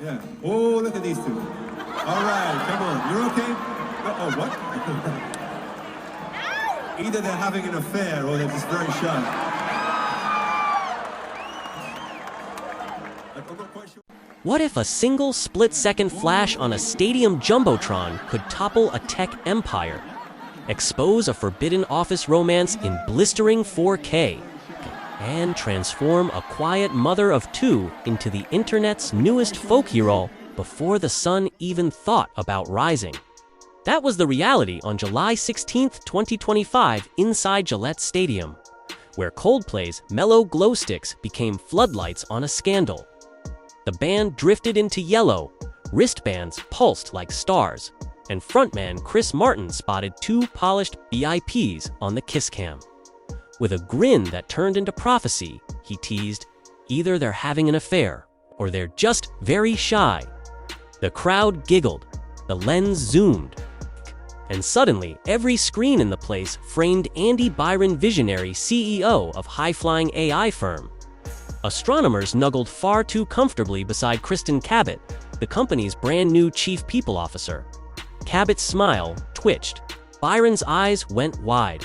Yeah. Oh, look at these two. All right, come on. You're okay? Oh, what? Either they're having an affair or they're just very shy. I'm not quite sure. What if a single split-second flash on a stadium Jumbotron could topple a tech empire? Expose a forbidden office romance in blistering 4K, and transform a quiet mother of two into the internet's newest folk hero before the sun even thought about rising. That was the reality on July 16, 2025 inside Gillette Stadium, where Coldplay's mellow glow sticks became floodlights on a scandal. The band drifted into yellow, wristbands pulsed like stars, and frontman Chris Martin spotted two polished VIPs on the kiss cam. With a grin that turned into prophecy, he teased, either they're having an affair, or they're just very shy. The crowd giggled, the lens zoomed, and suddenly every screen in the place framed Byron, visionary CEO of high-flying AI firm. Astronomers snuggled far too comfortably beside Kristen Cabot, the company's brand new chief people officer. Cabot's smile twitched, Byron's eyes went wide.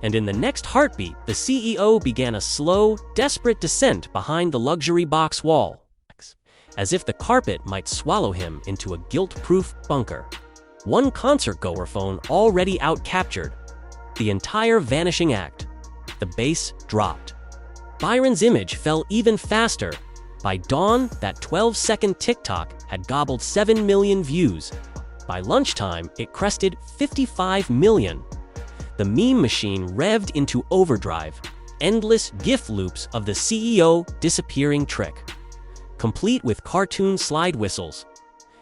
And in the next heartbeat, the CEO began a slow, desperate descent behind the luxury box wall, as if the carpet might swallow him into a guilt-proof bunker. One concert-goer phone already out-captured. The entire vanishing act. The bass dropped. Byron's image fell even faster. By dawn, that 12-second TikTok had gobbled 7 million views. By lunchtime, it crested 55 million. The meme machine revved into overdrive, endless GIF loops of the CEO disappearing trick, complete with cartoon slide whistles.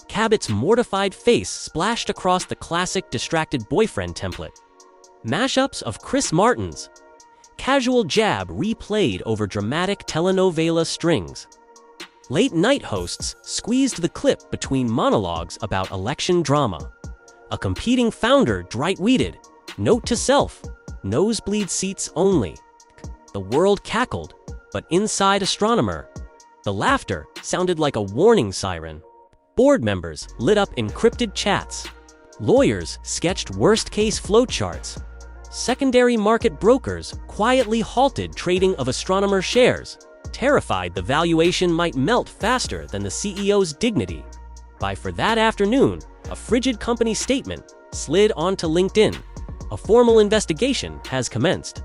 Cabot's mortified face splashed across the classic distracted boyfriend template. Mashups of Chris Martin's casual jab replayed over dramatic telenovela strings. Late-night hosts squeezed the clip between monologues about election drama. A competing founder dwight-tweeted, "Note to self, nosebleed seats only." The world cackled, but inside Astronomer, the laughter sounded like a warning siren. Board members lit up encrypted chats. Lawyers sketched worst-case flowcharts. Secondary market brokers quietly halted trading of Astronomer shares, terrified the valuation might melt faster than the CEO's dignity. For that afternoon, a frigid company statement slid onto LinkedIn. A formal investigation has commenced.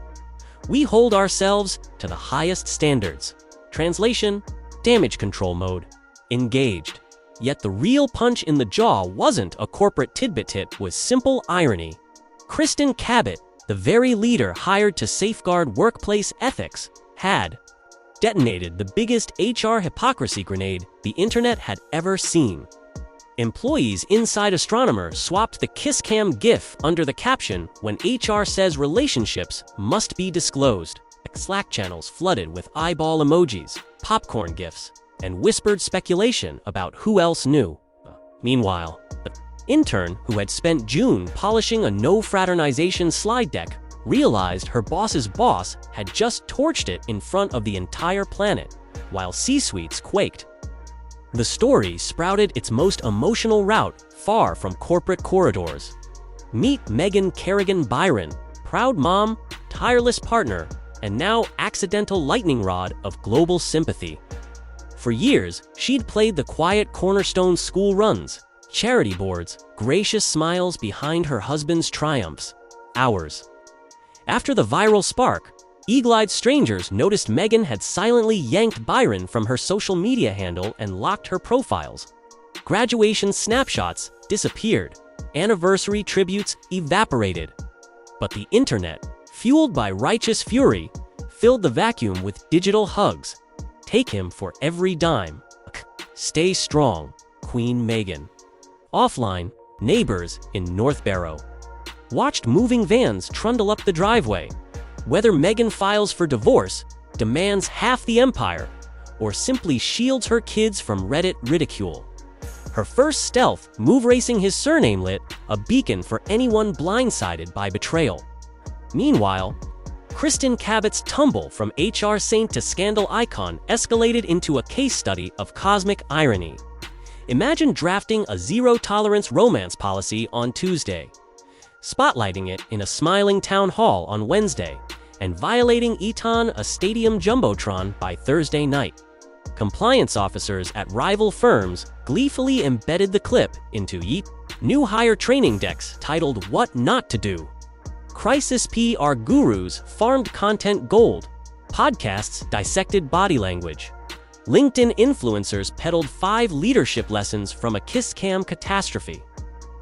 We hold ourselves to the highest standards. Translation, damage control mode. Engaged. Yet the real punch in the jaw wasn't a corporate tidbit, it was simple irony. Kristen Cabot, the very leader hired to safeguard workplace ethics, had detonated the biggest HR hypocrisy grenade the internet had ever seen. Employees inside Astronomer swapped the kiss cam GIF under the caption, "When HR says relationships must be disclosed." Slack channels flooded with eyeball emojis, popcorn GIFs, and whispered speculation about who else knew. Meanwhile, the intern who had spent June polishing a no fraternization slide deck realized her boss's boss had just torched it in front of the entire planet, while C-suites quaked. The story sprouted its most emotional route far from corporate corridors. Meet Megan Kerrigan Byron, proud mom, tireless partner, and now accidental lightning rod of global sympathy. For years, she'd played the quiet cornerstone school runs, charity boards, gracious smiles behind her husband's triumphs. Hours. After the viral spark, eagle-eyed strangers noticed Megan had silently yanked Byron from her social media handle and locked her profiles. Graduation snapshots disappeared. Anniversary tributes evaporated. But the internet, fueled by righteous fury, filled the vacuum with digital hugs. Take him for every dime. Stay strong, Queen Meghan. Offline, neighbors in North Barrow watched moving vans trundle up the driveway. Whether Meghan files for divorce, demands half the empire, or simply shields her kids from Reddit ridicule. Her first stealth move, racing his surname, lit a beacon for anyone blindsided by betrayal. Meanwhile, Kristen Cabot's tumble from HR saint to scandal icon escalated into a case study of cosmic irony. Imagine drafting a zero-tolerance romance policy on Tuesday, spotlighting it in a smiling town hall on Wednesday, and violating a stadium Jumbotron by Thursday night. Compliance officers at rival firms gleefully embedded the clip into new hire training decks titled What Not to Do. Crisis PR gurus farmed content gold. Podcasts dissected body language. LinkedIn influencers peddled 5 leadership lessons from a kiss cam catastrophe.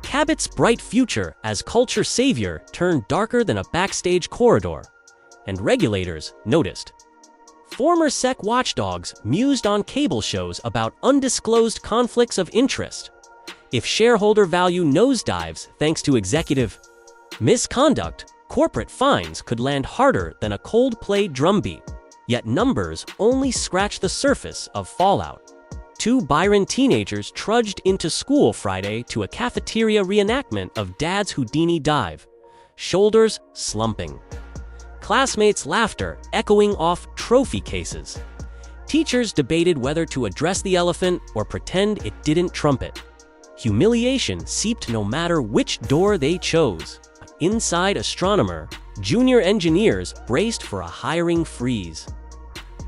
Cabot's bright future as culture savior turned darker than a backstage corridor. And regulators noticed. Former SEC watchdogs mused on cable shows about undisclosed conflicts of interest. If shareholder value nosedives thanks to executive misconduct, corporate fines could land harder than a Coldplay drumbeat. Yet numbers only scratch the surface of fallout. 2 Byron teenagers trudged into school Friday to a cafeteria reenactment of Dad's Houdini dive, shoulders slumping. Classmates' laughter echoing off trophy cases. Teachers debated whether to address the elephant or pretend it didn't trumpet. Humiliation seeped no matter which door they chose. Inside Astronomer, junior engineers braced for a hiring freeze.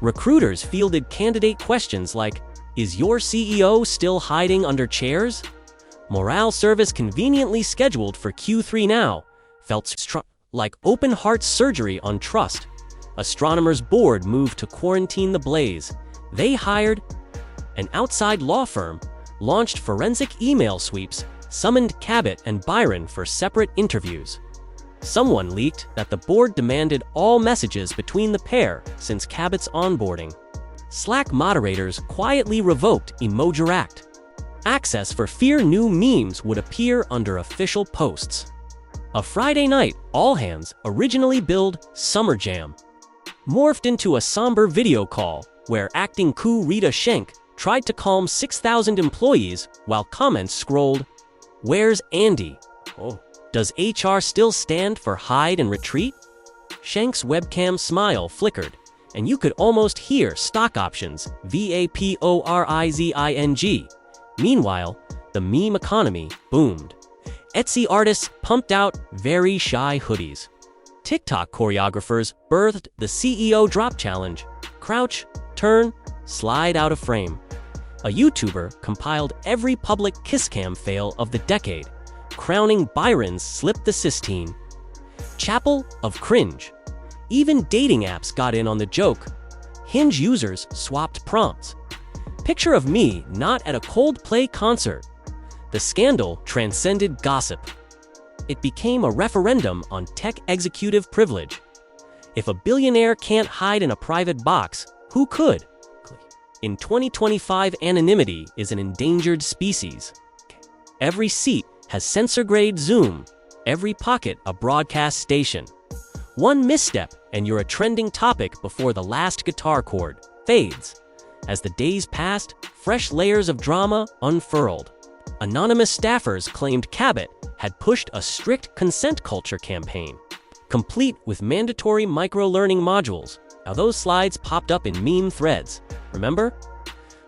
Recruiters fielded candidate questions like, "Is your CEO still hiding under chairs?" Morale service conveniently scheduled for Q3 now felt like open-heart surgery on trust. Astronomer's board moved to quarantine the blaze. They hired an outside law firm, launched forensic email sweeps, summoned Cabot and Byron for separate interviews. Someone leaked that the board demanded all messages between the pair since Cabot's onboarding. Slack moderators quietly revoked Emojiract. Access for fear new memes would appear under official posts. A Friday night all-hands, originally billed Summer Jam, morphed into a somber video call where acting coup Rita Schenck tried to calm 6,000 employees while comments scrolled, "Where's Andy? Oh. Does HR still stand for hide and retreat?" Schenck's webcam smile flickered, and you could almost hear stock options, VAPORIZING. Meanwhile, the meme economy boomed. Etsy artists pumped out very shy hoodies. TikTok choreographers birthed the CEO drop challenge. Crouch, turn, slide out of frame. A YouTuber compiled every public kiss cam fail of the decade, crowning Byron's Slip the Sistine. Chapel of cringe. Even dating apps got in on the joke. Hinge users swapped prompts. Picture of me not at a Coldplay concert. The scandal transcended gossip. It became a referendum on tech executive privilege. If a billionaire can't hide in a private box, who could? In 2025, anonymity is an endangered species. Every seat has sensor-grade zoom, every pocket a broadcast station. One misstep and you're a trending topic before the last guitar chord fades. As the days passed, fresh layers of drama unfurled. Anonymous staffers claimed Cabot had pushed a strict consent culture campaign, complete with mandatory micro-learning modules. Now those slides popped up in meme threads, remember?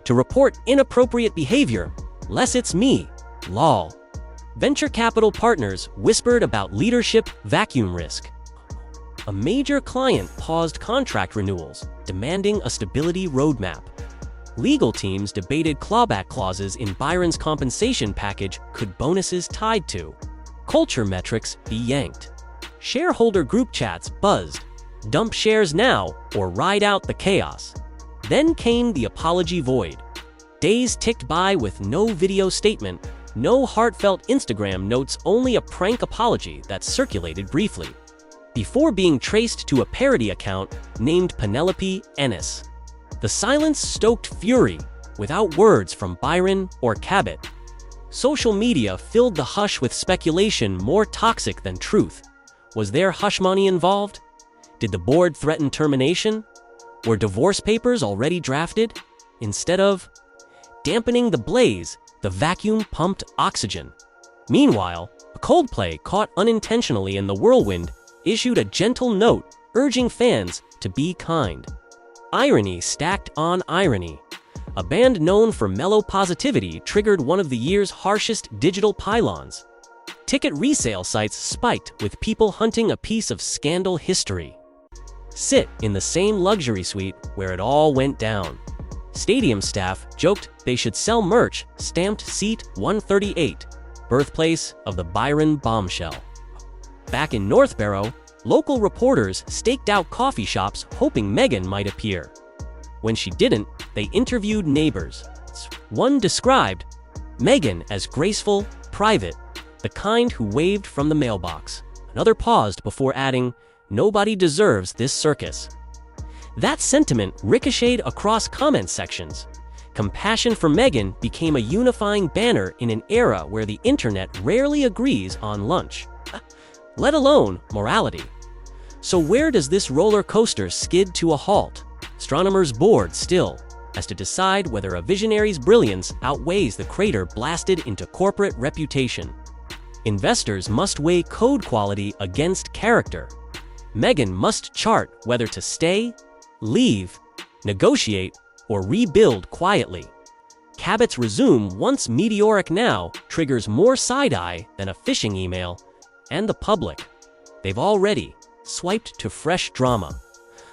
To report inappropriate behavior, less it's me, lol. Venture capital partners whispered about leadership vacuum risk. A major client paused contract renewals, demanding a stability roadmap. Legal teams debated clawback clauses in Byron's compensation package could bonuses tied to culture metrics be yanked. Shareholder group chats buzzed, dump shares now or ride out the chaos. Then came the apology void. Days ticked by with no video statement, no heartfelt Instagram notes, only a prank apology that circulated briefly, before being traced to a parody account named Penelope Ennis. The silence stoked fury, without words from Byron or Cabot. Social media filled the hush with speculation more toxic than truth. Was there hush money involved? Did the board threaten termination? Were divorce papers already drafted? Instead of dampening the blaze, the vacuum pumped oxygen. Meanwhile, a Coldplay caught unintentionally in the whirlwind issued a gentle note urging fans to be kind. Irony stacked on irony. A band known for mellow positivity triggered one of the year's harshest digital pylons. Ticket resale sites spiked with people hunting a piece of scandal history. Sit in the same luxury suite where it all went down. Stadium staff joked they should sell merch stamped seat 138, birthplace of the Byron bombshell. Back in Northborough, local reporters staked out coffee shops hoping Meghan might appear. When she didn't, they interviewed neighbors. One described Meghan as graceful, private, the kind who waved from the mailbox. Another paused before adding, "Nobody deserves this circus." That sentiment ricocheted across comment sections. Compassion for Meghan became a unifying banner in an era where the internet rarely agrees on lunch, let alone morality. So where does this roller coaster skid to a halt? Astronomers bored still, as to decide whether a visionary's brilliance outweighs the crater blasted into corporate reputation. Investors must weigh code quality against character. Meghan must chart whether to stay, leave, negotiate, or rebuild quietly. Cabot's resume once meteoric now triggers more side-eye than a phishing email, and the public. They've already swiped to fresh drama.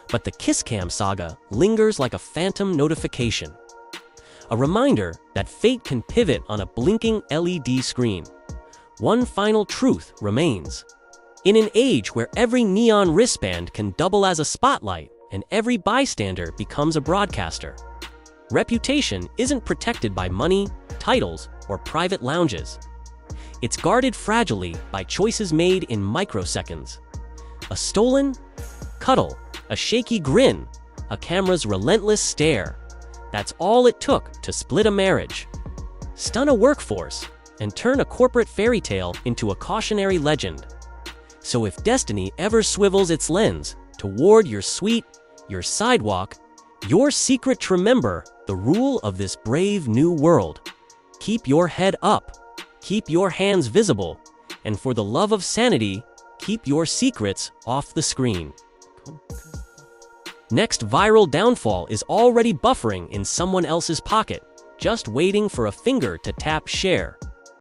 But the Kisscam saga lingers like a phantom notification. A reminder that fate can pivot on a blinking LED screen. One final truth remains. In an age where every neon wristband can double as a spotlight and every bystander becomes a broadcaster, reputation isn't protected by money, titles, or private lounges. It's guarded fragilely by choices made in microseconds. A stolen cuddle, a shaky grin, a camera's relentless stare. That's all it took to split a marriage, stun a workforce, and turn a corporate fairy tale into a cautionary legend. So if destiny ever swivels its lens toward your suite, your sidewalk, your secret to remember the rule of this brave new world. Keep your head up, keep your hands visible, and for the love of sanity, keep your secrets off the screen. Next viral downfall is already buffering in someone else's pocket, just waiting for a finger to tap share.